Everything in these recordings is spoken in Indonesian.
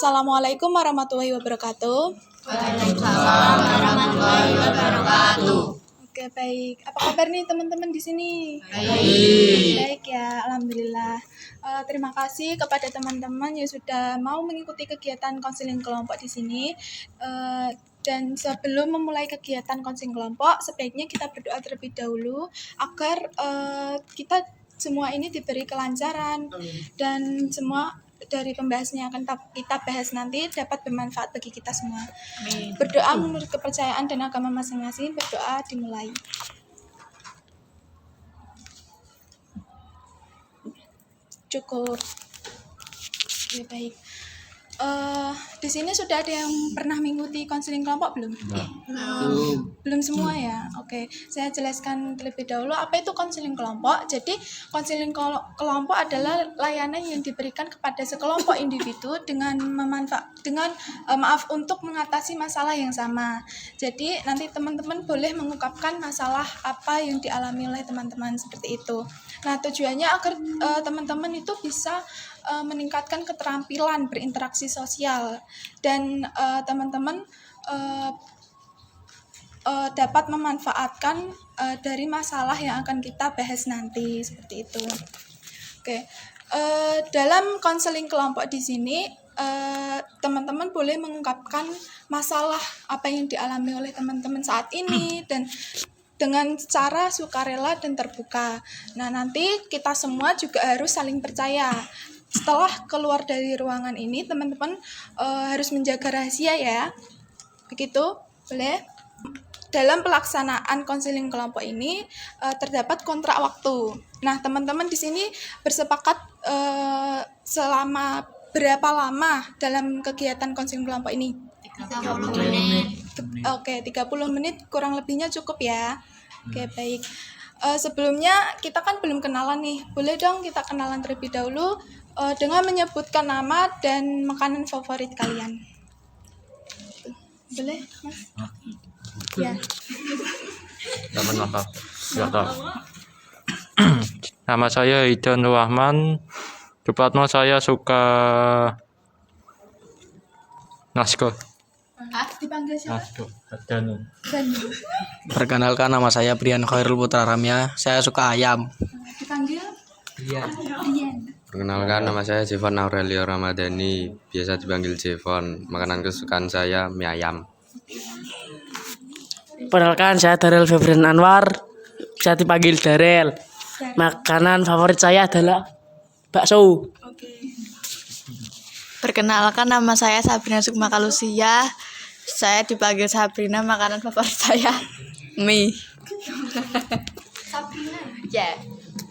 Assalamualaikum warahmatullahi wabarakatuh. Waalaikumsalam warahmatullahi wabarakatuh. Oke, baik. Apa kabar nih teman-teman di sini? Baik ya, alhamdulillah. Terima kasih kepada teman-teman yang sudah mau mengikuti kegiatan konseling kelompok di sini. Dan sebelum memulai kegiatan konseling kelompok, sebaiknya kita berdoa terlebih dahulu agar kita semua ini diberi kelancaran dan semua dari pembahasan yang akan kita bahas nanti dapat bermanfaat bagi kita semua. Berdoa menurut kepercayaan dan agama masing-masing. Berdoa dimulai. Cukup. Oke, baik. Di sini sudah ada yang pernah mengikuti konseling kelompok belum? Belum semua ya. Oke, saya jelaskan terlebih dahulu apa itu konseling kelompok. Jadi, konseling kelompok adalah layanan yang diberikan kepada sekelompok individu dengan untuk mengatasi masalah yang sama. Jadi, nanti teman-teman boleh mengungkapkan masalah apa yang dialami oleh teman-teman seperti itu. Nah, tujuannya agar teman-teman itu bisa meningkatkan keterampilan berinteraksi sosial dan teman-teman dapat memanfaatkan dari masalah yang akan kita bahas nanti seperti itu. Oke, dalam konseling kelompok di sini teman-teman boleh mengungkapkan masalah apa yang dialami oleh teman-teman saat ini dan dengan cara sukarela dan terbuka. Nah, nanti kita semua juga harus saling percaya. Setelah keluar dari ruangan ini, teman-teman harus menjaga rahasia ya. Begitu, boleh? Dalam pelaksanaan konseling kelompok ini terdapat kontrak waktu. Nah, teman-teman di sini bersepakat selama berapa lama dalam kegiatan konseling kelompok ini? 30 menit. Oke, 30 menit kurang lebihnya cukup ya. Oke, baik. Sebelumnya kita kan belum kenalan nih. Boleh dong kita kenalan terlebih dahulu dengan menyebutkan nama dan makanan favorit kalian. Boleh, Mas? Ya. Nama saya Idan Rahman. Tepatnya saya suka Nasko. Dipanggil siapa? Danu. Perkenalkan, nama saya Brian Khairul Putra Ramya. Saya suka ayam. Dipanggil? Brian. Perkenalkan, nama saya Jevon Aurelio Ramadhani, biasa dipanggil Jevon. Makanan kesukaan saya mie ayam. Perkenalkan, saya Darel Febrian Anwar, bisa dipanggil Darel. Makanan favorit saya adalah bakso. Oke. Perkenalkan, nama saya Sabrina Sukma Kalusia. Saya dipanggil Sabrina. Makanan favorit saya mie. Sabrina. Ya.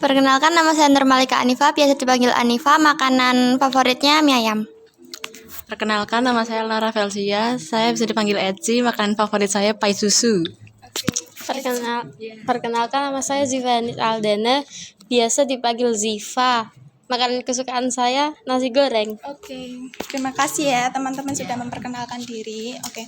Perkenalkan, nama saya Nurmalika Anifa, biasa dipanggil Anifa. Makanan favoritnya mie ayam. Perkenalkan, nama saya Lara Velsia, saya bisa dipanggil Eci. Makanan favorit saya pai susu. Perkenalkan, nama saya Zivanit Aldana, biasa dipanggil Ziva. Makanan kesukaan saya nasi goreng. Oke, terima kasih ya teman-teman sudah memperkenalkan diri. Oke,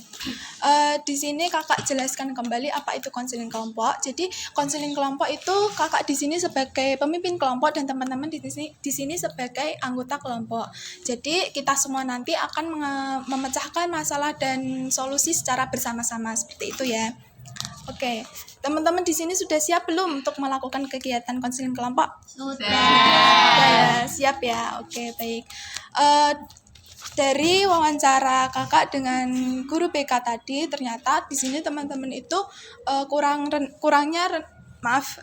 di sini kakak jelaskan kembali apa itu konseling kelompok. Jadi konseling kelompok itu kakak di sini sebagai pemimpin kelompok dan teman-teman di sini sebagai anggota kelompok. Jadi kita semua nanti akan memecahkan masalah dan solusi secara bersama-sama seperti itu ya. Oke, teman-teman di sini sudah siap belum untuk melakukan kegiatan konseling kelompok? Sudah ya, siap ya. Oke, baik. Dari wawancara kakak dengan guru BK tadi, ternyata di sini teman-teman itu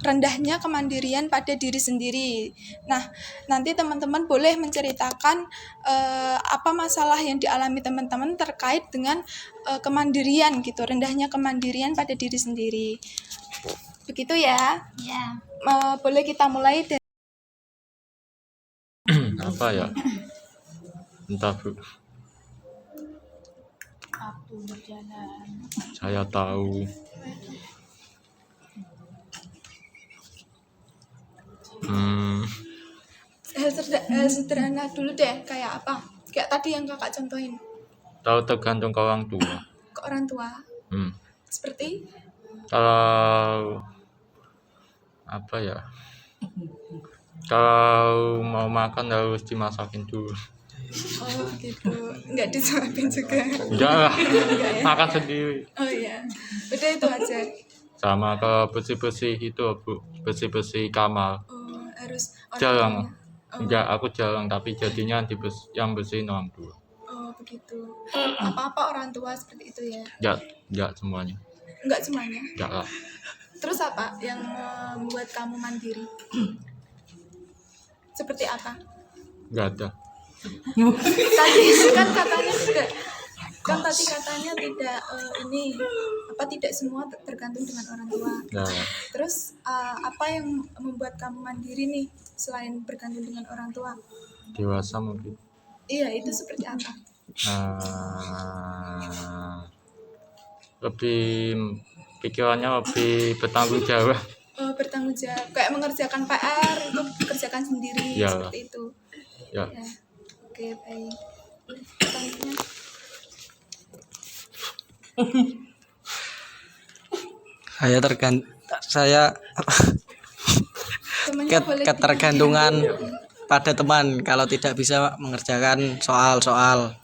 rendahnya kemandirian pada diri sendiri. Nah, nanti teman-teman boleh menceritakan apa masalah yang dialami teman-teman terkait dengan kemandirian gitu, rendahnya kemandirian pada diri sendiri. Begitu ya? Ya. Boleh kita mulai dari Apa ya? Entah Bu. waktu berjalan. Saya tahu. Hal sederhana dulu deh, kayak apa? Kayak tadi yang kakak contohin. Tahu tergantung ke orang tua. Ke orang tua. Seperti? Kalau apa ya? Kalau mau makan harus dimasakin dulu. Oh gitu, nggak disuapin juga. Enggak lah, Enggak ya? makan sendiri. Oh iya, udah itu aja. Sama ke bersih-bersih itu, Bu. Bersih-bersih kamar. Oh, harus orang Jarang. tuanya. Oh, Enggak, aku jarang, tapi jadinya yang bersihin orang tua. oh begitu. Apa-apa orang tua seperti itu ya? Enggak semuanya. Enggak semuanya. Enggak lah. Terus apa yang membuat kamu mandiri? Seperti apa? Enggak ada. Tadi kan katanya tidak, kan tadi katanya tidak ini apa tidak semua tergantung dengan orang tua. Nah, Terus apa yang membuat kamu mandiri nih selain bergantung dengan orang tua? dewasa mungkin. Iya, itu seperti apa? Lebih pikirannya lebih bertanggung jawab. Bertanggung jawab, kayak mengerjakan PR itu kerjakan sendiri Ya. seperti itu. Ya. Ya. Oke, baik. Selanjutnya, saya temannya boleh ketergantungan pada teman kalau tidak bisa mengerjakan soal-soal.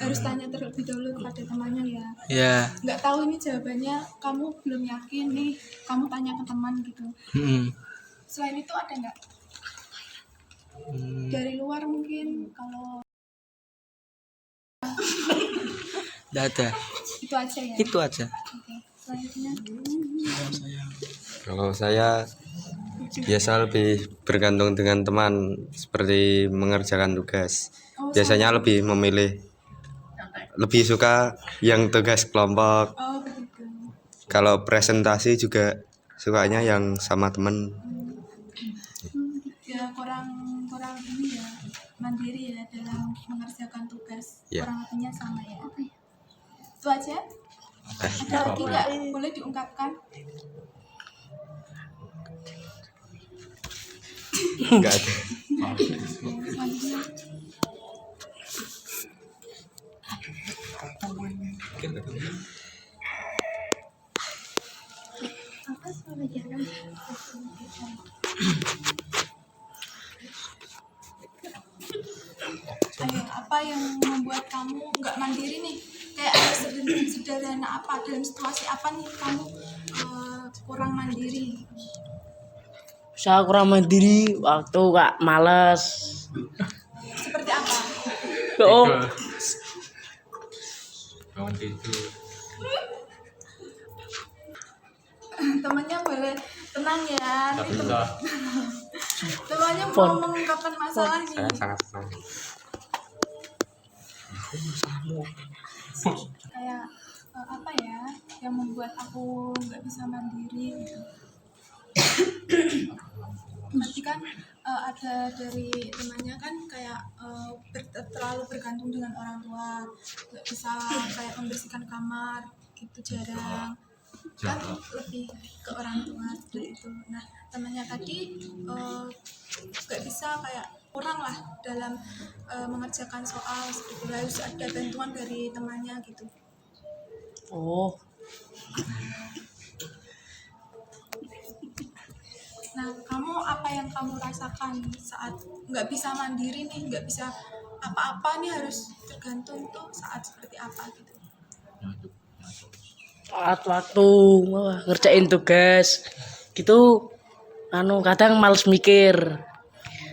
harus tanya terlebih dahulu kepada temannya ya. Ya. Nggak tahu ini jawabannya, kamu belum yakin nih, kamu tanya ke teman gitu. Selain itu ada nggak? Dari luar mungkin kalau Tidak ada. itu aja ya. Itu aja. Oke. Selanjutnya, Kalau saya biasa lebih bergantung dengan teman seperti mengerjakan tugas. Biasanya lebih lebih suka yang tugas kelompok. oh begitu. Kalau presentasi juga sukanya yang sama teman. Ya kurang ini ya, mandiri ya dalam mengerjakan tugas. Ya. Kurang lebihnya sama ya. Itu aja. Ada lagi nggak? Boleh diungkapkan? Enggak ada. Oke, selanjutnya. Ayo, apa yang membuat kamu nggak mandiri nih? Kayak ada sederhana apa, dalam situasi apa nih kamu kurang mandiri? Saya kurang mandiri waktu kak males. Seperti apa? Oh, Bangun tidur. Temannya boleh tenang ya. Tak Nih, bisa. temannya mau mengungkapkan masalah nih. Saya sangat senang. Kayak apa ya yang membuat aku nggak bisa mandiri gitu. Berarti kan ada dari temannya kan kayak terlalu bergantung dengan orang tua, nggak bisa kayak membersihkan kamar gitu, jarang kan, lebih ke orang tua seperti itu. Nah temannya tadi nggak bisa, kayak kurang lah dalam mengerjakan soal seperti itu, harus ada bantuan dari temannya gitu. oh, Nah, kamu apa yang kamu rasakan saat nggak bisa mandiri nih, nggak bisa apa-apa nih, harus tergantung tuh saat seperti apa gitu? saat waktu ngerjain tugas gitu, kadang males mikir.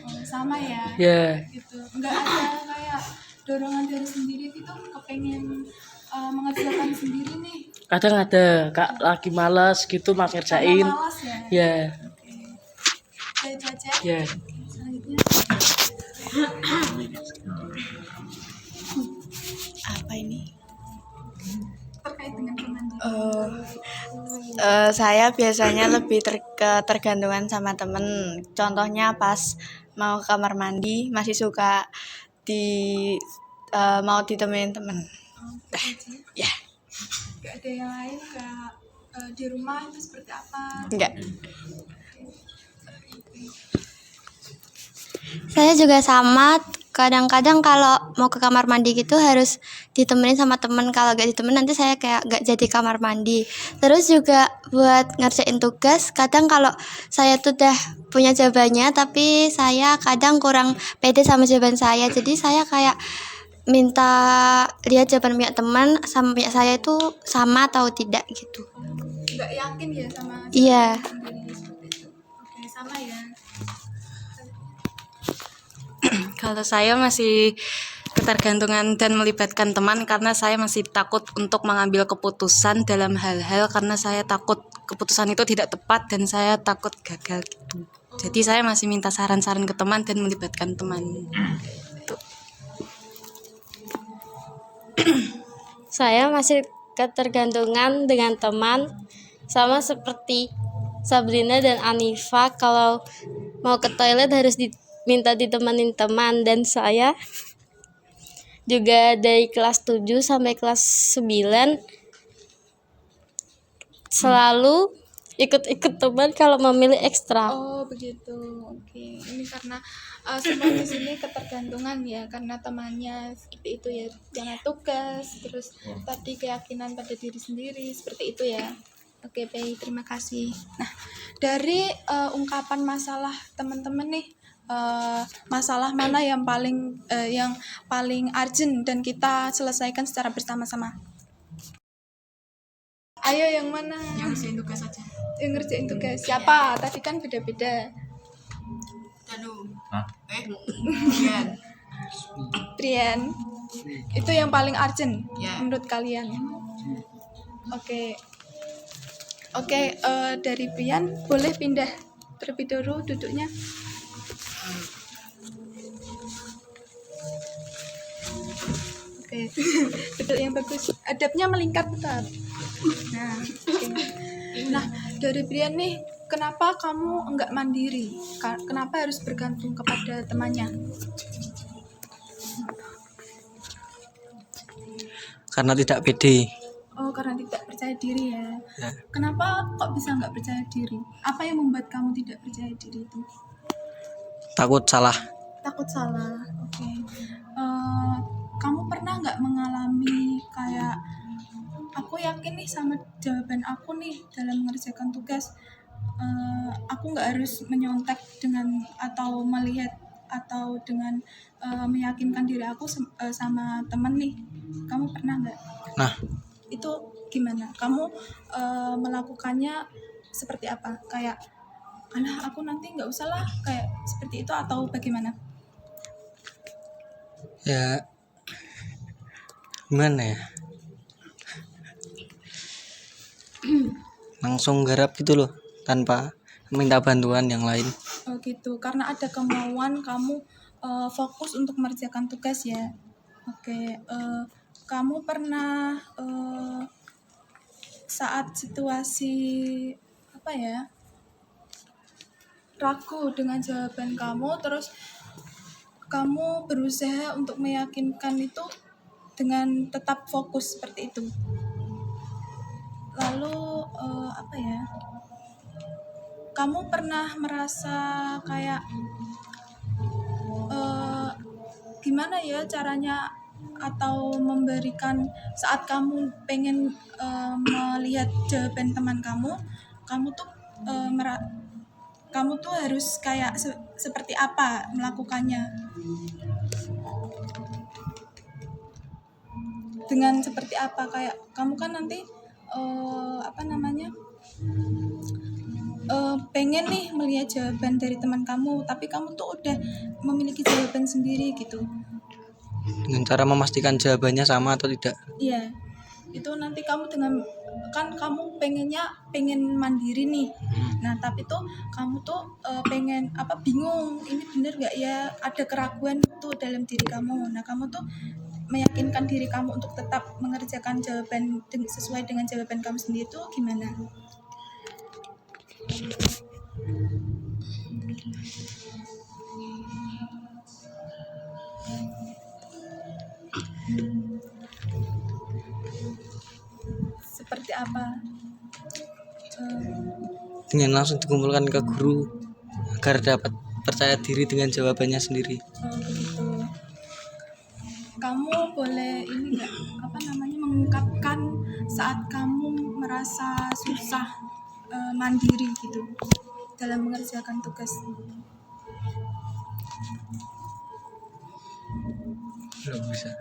Oh, sama ya. Ya, Gitu. Nggak ada kayak dorongan dari sendiri gitu, kepengen mengerjakan sendiri nih. kadang ada kak lagi males gitu mau Karena ngerjain. malas ya. Ya, Oke. Saya caca. ya. Selanjutnya. Apa ini? Terkait dengan kemandirian. Saya biasanya lebih ketergantungan sama temen. Contohnya pas mau ke kamar mandi masih suka mau ditemenin temen. Ya, Nggak ada yang lain kayak di rumah itu seperti apa? enggak. Saya juga sama, kadang-kadang kalau mau ke kamar mandi gitu harus ditemenin sama temen. Kalau gak ditemenin nanti saya kayak gak jadi kamar mandi. Terus juga buat ngerjain tugas, kadang kalau saya tuh udah punya jawabannya tapi saya kadang kurang pede sama jawaban saya. Jadi saya kayak minta lihat jawaban punya teman sama punya saya itu sama atau tidak gitu. Nggak yakin ya sama Iya. sendiri seperti itu. Oke, sama ya. Kalau saya masih ketergantungan dan melibatkan teman karena saya masih takut untuk mengambil keputusan dalam hal-hal karena saya takut keputusan itu tidak tepat dan saya takut gagal gitu. Jadi saya masih minta saran-saran ke teman dan melibatkan teman. Itu. Saya masih ketergantungan dengan teman, sama seperti Sabrina dan Anifa. Kalau mau ke toilet harus diminta ditemenin teman, dan saya juga dari kelas 7 sampai kelas 9 selalu ikut-ikut teman kalau memilih ekstra. Oh begitu, oke. Ini karena semua di sini ketergantungan ya, karena temannya seperti itu ya, karena tugas, terus tadi keyakinan pada diri sendiri seperti itu ya. Oke baik, terima kasih. Nah dari ungkapan masalah teman-teman nih, masalah mana yang paling urgent dan kita selesaikan secara bersama-sama? Ayo yang mana? Yang ngerjain tugas aja. Yang ngerjain tugas siapa? Tadi kan beda-beda. Brian. Itu yang paling urgent menurut kalian. Oke. Dari Brian boleh pindah terlebih dahulu duduknya. Oke. Duduk yang bagus. Adabnya melingkar tetap. Nah, oke. Nah, dari Brian nih, kenapa kamu enggak mandiri? Kenapa harus bergantung kepada temannya? Karena tidak pede. Oh, karena tidak percaya diri ya. Ya. Kenapa kok bisa enggak percaya diri? Apa yang membuat kamu tidak percaya diri itu? Takut salah. Takut salah. Oke. Kamu pernah nggak mengalami kayak aku yakin nih sama jawaban aku nih dalam mengerjakan tugas, aku nggak harus menyontek dengan atau melihat atau dengan meyakinkan diri aku sama temen nih. Kamu pernah nggak? Nah, Itu gimana? Kamu melakukannya seperti apa? Kayak, alah aku nanti nggak usah lah, kayak seperti itu atau bagaimana? ya gimana ya? Langsung garap gitu loh, tanpa minta bantuan yang lain. Oh gitu, karena ada kemauan kamu fokus untuk mengerjakan tugas ya. Oke, kamu pernah saat situasi apa ya, ragu dengan jawaban kamu, terus kamu berusaha untuk meyakinkan itu dengan tetap fokus seperti itu. Lalu apa ya? Kamu pernah merasa kayak gimana ya caranya atau memberikan saat kamu pengen melihat jawaban teman kamu, kamu tuh harus kayak seperti apa melakukannya? Dengan seperti apa, kayak kamu kan nanti pengen nih melihat jawaban dari teman kamu, tapi kamu tuh udah memiliki jawaban sendiri gitu. Dengan cara memastikan jawabannya sama atau tidak. Iya, itu nanti kamu dengan kan kamu pengen mandiri nih. Nah tapi tuh kamu tuh pengen bingung ini bener gak ya, ada keraguan tuh dalam diri kamu. Nah kamu tuh meyakinkan diri kamu untuk tetap mengerjakan jawaban sesuai dengan jawaban kamu sendiri tuh gimana? Seperti apa? Dengan langsung dikumpulkan ke guru agar dapat percaya diri dengan jawabannya sendiri. Begitu. boleh ini nggak apa namanya mengungkapkan saat kamu merasa susah mandiri gitu dalam mengerjakan tugas. Belum bisa.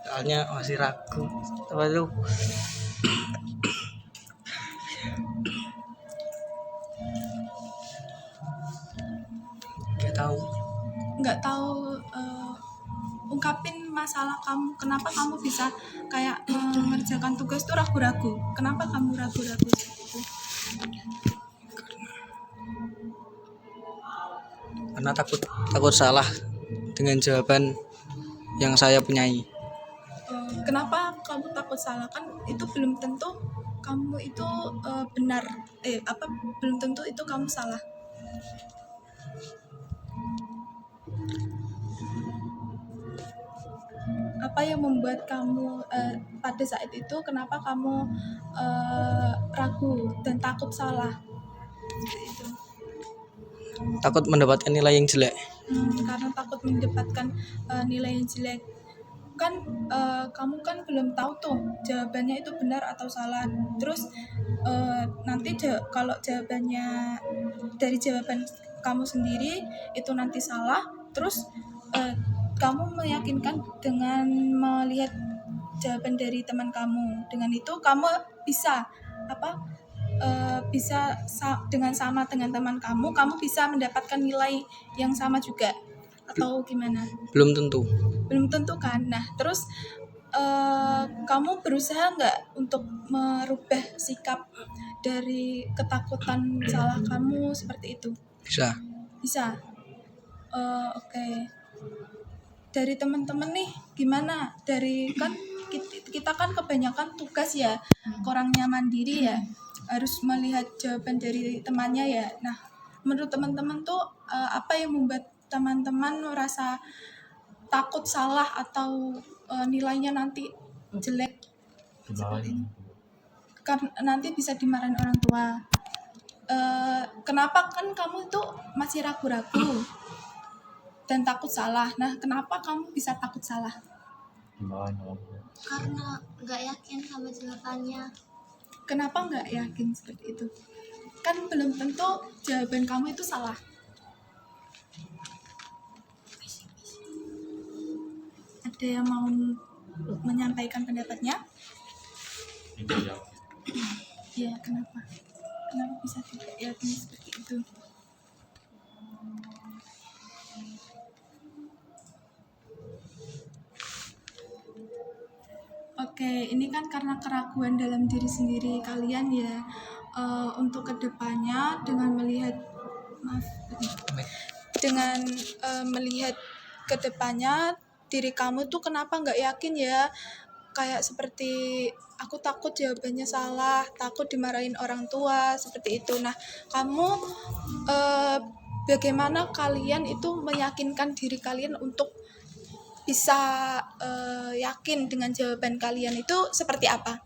Soalnya masih ragu. Apa itu? Nggak tahu ungkapin masalah kamu, kenapa kamu bisa kayak mengerjakan tugas itu ragu-ragu, kenapa kamu ragu-ragu seperti itu? Karena takut salah dengan jawaban yang saya punyai. Kenapa kamu takut salah? Kan itu belum tentu kamu itu benar, belum tentu itu kamu salah. Apa yang membuat kamu pada saat itu, kenapa kamu ragu dan takut salah? Seperti itu. Takut mendapatkan nilai yang jelek. Karena takut mendapatkan nilai yang jelek. Kan kamu kan belum tahu tuh jawabannya itu benar atau salah. Terus nanti kalau jawabannya dari jawaban kamu sendiri itu nanti salah, terus kamu meyakinkan dengan melihat jawaban dari teman kamu. Dengan itu kamu bisa dengan sama dengan teman kamu bisa mendapatkan nilai yang sama juga atau gimana? Belum tentu. Belum tentu kan. Nah, terus kamu berusaha nggak untuk merubah sikap dari ketakutan salah kamu seperti itu? Bisa. Oke. Dari teman-teman nih gimana? Dari kan kita kan kebanyakan tugas ya, kurangnya mandiri ya, harus melihat jawaban dari temannya ya. Nah, menurut teman-teman tuh apa yang membuat teman-teman merasa takut salah atau nilainya nanti jelek seperti ini? Karena nanti bisa dimarahin orang tua. Kenapa kan kamu tuh masih ragu-ragu dan takut salah? Nah, kenapa kamu bisa takut salah? Karena nggak yakin sama jawabannya. Kenapa nggak yakin seperti itu? Kan belum tentu jawaban kamu itu salah. Ada yang mau menyampaikan pendapatnya? Ya, kenapa? Kenapa bisa tidak yakin seperti itu? Oke, ini kan karena keraguan dalam diri sendiri kalian ya. Untuk kedepannya dengan melihat melihat kedepannya diri kamu tuh kenapa nggak yakin ya? Kayak seperti aku takut jawabannya salah, takut dimarahin orang tua seperti itu. Nah, kamu bagaimana kalian itu meyakinkan diri kalian untuk bisa yakin dengan jawaban kalian itu seperti apa?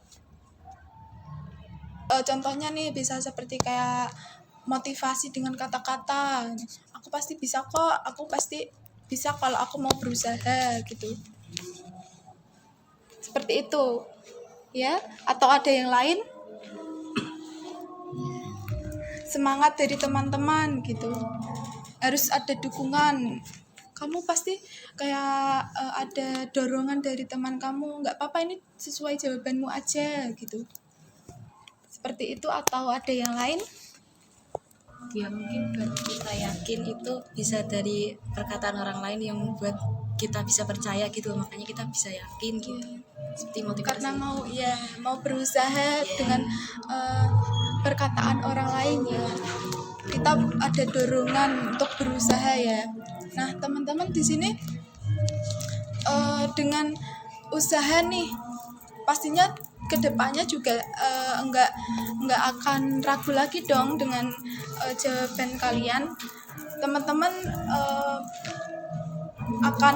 Contohnya nih bisa seperti kayak motivasi dengan kata-kata, aku pasti bisa kok, aku pasti bisa kalau aku mau berusaha gitu. Seperti itu ya, atau ada yang lain? Semangat dari teman-teman gitu, harus ada dukungan. Kamu pasti kayak ada dorongan dari teman kamu, nggak apa-apa ini sesuai jawabanmu aja gitu. Seperti itu atau ada yang lain? Ya mungkin buat kita yakin itu bisa dari perkataan orang lain yang membuat kita bisa percaya gitu, makanya kita bisa yakin gitu. Seperti motivasi. Karena mau berusaha dengan perkataan orang lain ya. Kita ada dorongan untuk berusaha ya. Nah, teman-teman di sini dengan usaha nih pastinya kedepannya juga nggak akan ragu lagi dong dengan jawaban kalian. Teman-teman akan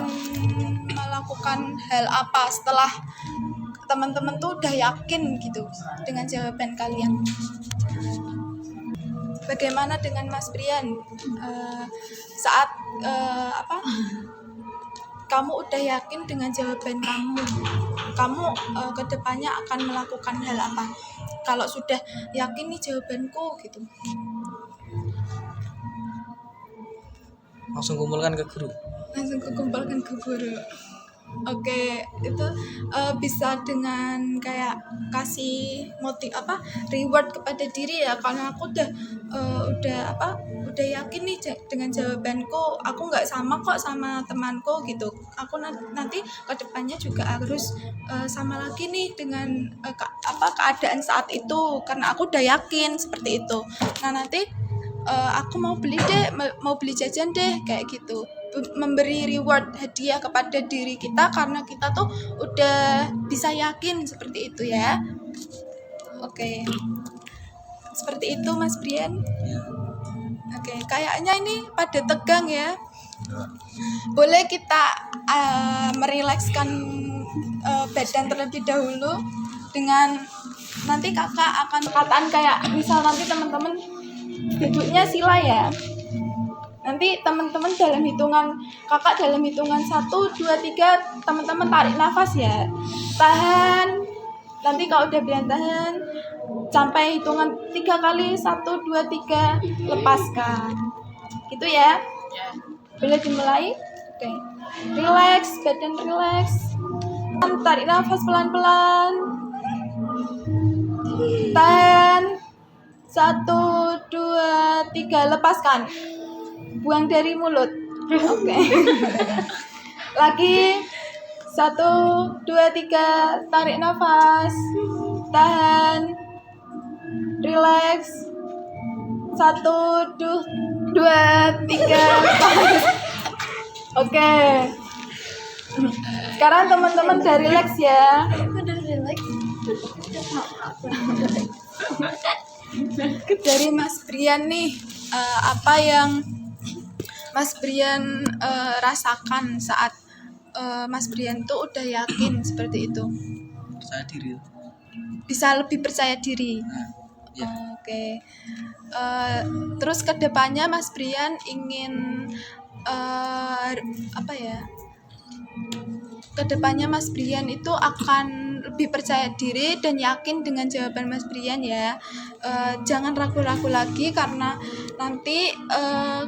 melakukan hal apa setelah teman-teman tuh udah yakin gitu dengan jawaban kalian? Bagaimana dengan Mas Brian saat kamu udah yakin dengan jawaban kamu kedepannya akan melakukan hal apa. Kalau sudah yakin nih jawabanku gitu, Langsung kumpulkan ke guru. langsung kumpulkan ke guru. Oke, itu bisa dengan kayak kasih reward kepada diri ya, karena aku udah yakin nih dengan jawabanku, aku nggak sama kok sama temanku gitu. Aku nanti kedepannya juga harus sama lagi nih dengan keadaan saat itu, karena aku udah yakin seperti itu. Nah nanti aku mau beli jajan deh kayak gitu, memberi reward hadiah kepada diri kita karena kita tuh udah bisa yakin seperti itu ya. Oke, seperti itu Mas Brian. Oke, kayaknya ini pada tegang ya. Boleh kita merilekskan badan terlebih dahulu dengan nanti kakak akan perkataan kayak misal nanti teman-teman duduknya sila ya. Nanti teman-teman dalam hitungan 1, 2, 3 teman-teman tarik nafas ya. Tahan. Nanti kalau udah bilang tahan sampai hitungan 3 kali, 1, 2, 3 lepaskan. Gitu ya. Boleh dimulai? Oke. Relax, badan relax. Tarik nafas pelan-pelan. Tahan. 1, 2, 3 lepaskan. Buang dari mulut. Oke. Lagi 1, 2, 3 tarik nafas. Tahan. Relax. 1, 2, 3 lepas. Oke. Sekarang teman-teman udah relax ya. Dari Mas Brian nih, apa yang Mas Brian rasakan saat Mas Brian tuh udah yakin seperti itu? Percaya diri. Bisa lebih percaya diri. Ya. Oke. Terus kedepannya Mas Brian ingin kedepannya Mas Brian itu akan lebih percaya diri dan yakin dengan jawaban Mas Brian ya. Jangan ragu-ragu lagi karena nanti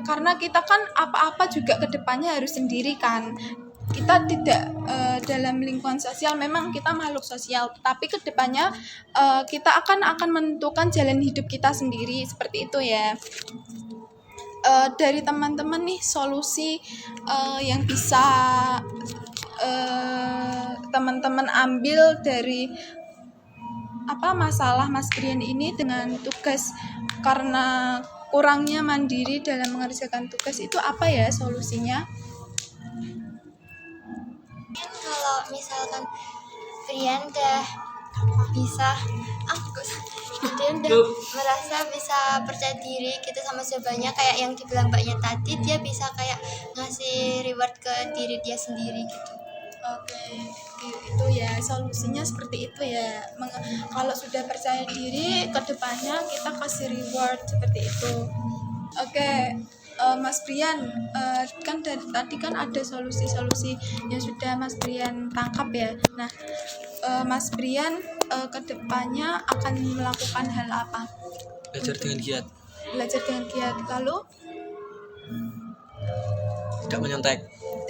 karena kita kan apa-apa juga kedepannya harus sendiri kan. Kita tidak dalam lingkungan sosial, memang kita makhluk sosial, tapi kedepannya kita akan menentukan jalan hidup kita sendiri seperti itu ya. Dari teman-teman nih solusi yang bisa teman-teman ambil dari masalah Mas Brian ini dengan tugas karena kurangnya mandiri dalam mengerjakan tugas itu apa ya solusinya? Kalau misalkan Brian udah bisa dia udah merasa bisa percaya diri gitu sama jawabannya kayak yang dibilang mbaknya tadi, dia bisa kayak ngasih reward ke diri dia sendiri gitu. Oke, itu ya solusinya seperti itu ya. Kalau sudah percaya diri, kedepannya kita kasih reward seperti itu. Oke, Mas Brian, kan dari tadi kan ada solusi-solusi yang sudah Mas Brian tangkap ya. Nah, Mas Brian kedepannya akan melakukan hal apa? Belajar dengan giat. Belajar dengan giat, lalu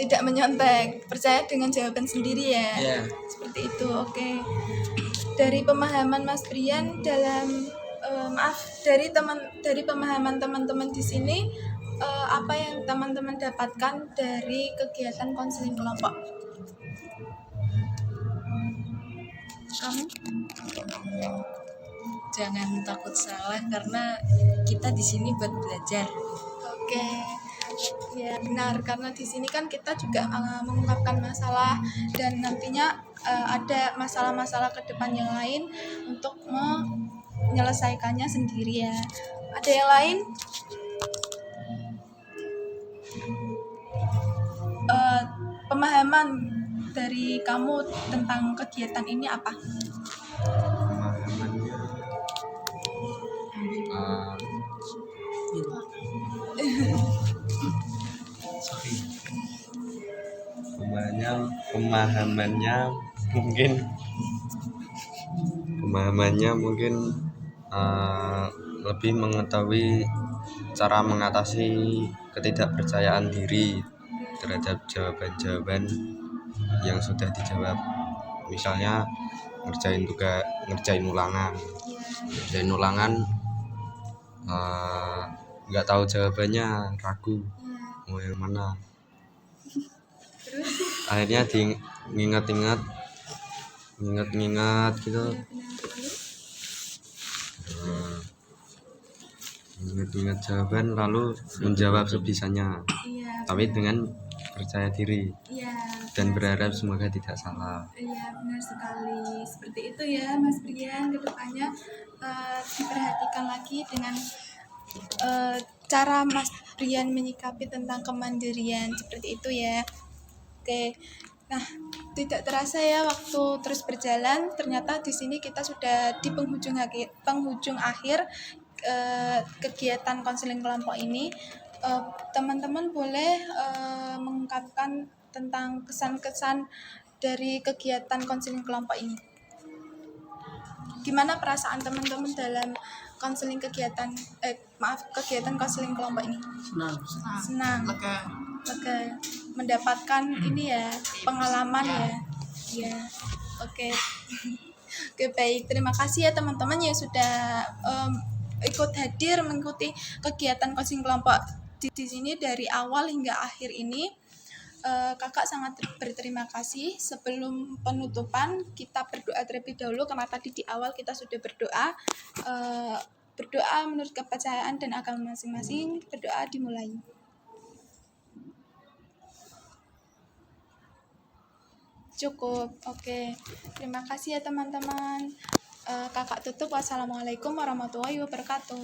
Tidak menyontek. percaya dengan jawaban sendiri ya. Ya. Seperti itu. Oke. Dari pemahaman Mas Brian dalam dari pemahaman teman-teman di sini, apa yang teman-teman dapatkan dari kegiatan konseling kelompok? Kamu? Jangan takut salah karena kita di sini buat belajar. Oke. Ya benar, karena di sini kan kita juga mengungkapkan masalah dan nantinya ada masalah-masalah ke depan yang lain untuk menyelesaikannya sendiri ya. Ada yang lain? Pemahaman dari kamu tentang kegiatan ini apa? Pemahamannya pemahamannya mungkin lebih mengetahui cara mengatasi ketidakpercayaan diri terhadap jawaban-jawaban yang sudah dijawab. Misalnya ngerjain ulangan nggak tahu jawabannya, ragu mau yang mana, akhirnya nginget-nginget gitu. Ingat jawaban lalu menjawab sebisanya, Iya. tapi dengan percaya diri Iya. dan berharap semoga tidak salah. Iya, benar sekali. Seperti itu ya, Mas Brian. Kedepannya diperhatikan lagi dengan cara Mas Brian menyikapi tentang kemandirian. Seperti itu ya. Oke. Nah, tidak terasa ya waktu terus berjalan. Ternyata di sini kita sudah di penghujung akhir kegiatan konseling kelompok ini. Teman-teman boleh mengungkapkan tentang kesan-kesan dari kegiatan konseling kelompok ini. Gimana perasaan teman-teman dalam kegiatan konseling kelompok ini? Senang. Lega. Mendapatkan ini ya, pengalaman ya. Iya. Oke. Oke, baik. Terima kasih ya teman-teman yang sudah ikut hadir mengikuti kegiatan konseling kelompok di sini dari awal hingga akhir ini. Kakak sangat berterima kasih. Sebelum penutupan kita berdoa terlebih dahulu, karena tadi di awal kita sudah berdoa. Berdoa menurut kepercayaan dan agama masing-masing. Berdoa dimulai. Cukup. Oke. Terima kasih ya teman-teman. Kakak tutup. Wassalamualaikum warahmatullahi wabarakatuh.